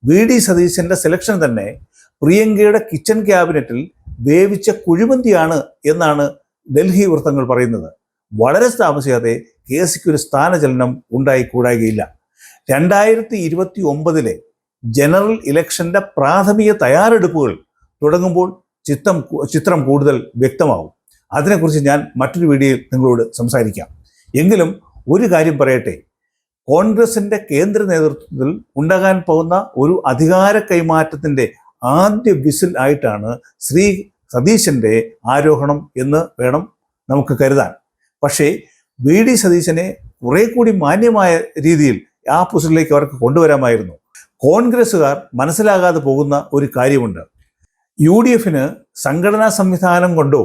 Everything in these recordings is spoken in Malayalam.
VD സതീശന്റെ സെലക്ഷൻ തന്നെ പ്രിയങ്കയുടെ കിച്ചൺ ക്യാബിനറ്റിൽ വേവിച്ച കുഴിമന്തിയാണ് എന്നാണ് ഡൽഹി വൃത്തങ്ങൾ പറയുന്നത്. വളരെ താമസിയാതെ KSക്ക് ഒരു സ്ഥാനചലനം ഉണ്ടായിക്കൂടായികയില്ല. 2029 ജനറൽ ഇലക്ഷന്റെ പ്രാഥമിക തയ്യാറെടുപ്പുകൾ തുടങ്ങുമ്പോൾ ചിത്രം കൂടുതൽ വ്യക്തമാവും. അതിനെക്കുറിച്ച് ഞാൻ മറ്റൊരു വീഡിയോയിൽ നിങ്ങളോട് സംസാരിക്കാം. എങ്കിലും ഒരു കാര്യം പറയട്ടെ, കോൺഗ്രസിന്റെ കേന്ദ്ര നേതൃത്വത്തിൽ ഉണ്ടാകാൻ പോകുന്ന ഒരു അധികാര കൈമാറ്റത്തിന്റെ ആദ്യ വിസിൽ ആയിട്ടാണ് ശ്രീ സതീശന്റെ ആരോഹണം എന്ന് വേണം നമുക്ക് കരുതാൻ. പക്ഷേ VD സതീശനെ കുറെ കൂടി മാന്യമായ രീതിയിൽ ആ പൊസിഷനിലേക്ക് അവർക്ക് കൊണ്ടുവരാമായിരുന്നു. കോൺഗ്രസ്സുകാർ മനസ്സിലാകാതെ പോകുന്ന ഒരു കാര്യമുണ്ട്. UDFന് സംഘടനാ സംവിധാനം കൊണ്ടോ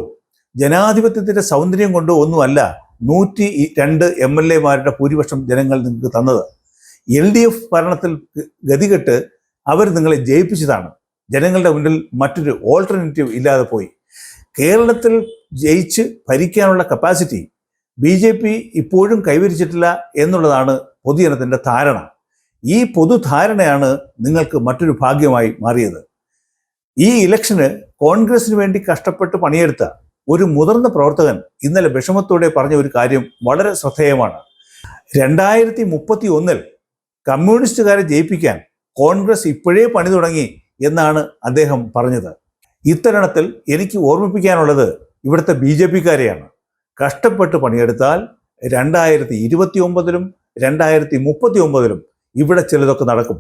ജനാധിപത്യത്തിന്റെ സൗന്ദര്യം കൊണ്ടോ ഒന്നുമല്ല 102 MLA-മാരുടെ ഭൂരിപക്ഷം ജനങ്ങൾ നിങ്ങൾക്ക് തന്നത്. LDF ഭരണത്തിൽ ഗതികെട്ട് അവർ നിങ്ങളെ ജയിപ്പിച്ചതാണ്. ജനങ്ങളുടെ മുന്നിൽ മറ്റൊരു ഓൾട്ടർനേറ്റീവ് ഇല്ലാതെ പോയി. കേരളത്തിൽ ജയിച്ച് ഭരിക്കാനുള്ള കപ്പാസിറ്റി BJP ഇപ്പോഴും കൈവരിച്ചിട്ടില്ല എന്നുള്ളതാണ് പൊതുജനത്തിൻ്റെ ധാരണ. ഈ പൊതുധാരണയാണ് നിങ്ങൾക്ക് മറ്റൊരു ഭാഗ്യമായി മാറിയത്. ഈ ഇലക്ഷന് കോൺഗ്രസിന് വേണ്ടി കഷ്ടപ്പെട്ട് പണിയെടുത്ത ഒരു മുതിർന്ന പ്രവർത്തകൻ ഇന്നലെ വിഷമത്തോടെ പറഞ്ഞ ഒരു കാര്യം വളരെ ശ്രദ്ധേയമാണ്. 2031 കമ്മ്യൂണിസ്റ്റുകാരെ ജയിപ്പിക്കാൻ കോൺഗ്രസ് ഇപ്പോഴേ പണി തുടങ്ങി എന്നാണ് അദ്ദേഹം പറഞ്ഞത്. ഇത്തരണത്തിൽ എനിക്ക് ഓർമ്മിപ്പിക്കാനുള്ളത് ഇവിടുത്തെ BJP-ക്കാരെയാണ്. കഷ്ടപ്പെട്ട് പണിയെടുത്താൽ 2029 2039 ഇവിടെ ചിലതൊക്കെ നടക്കും.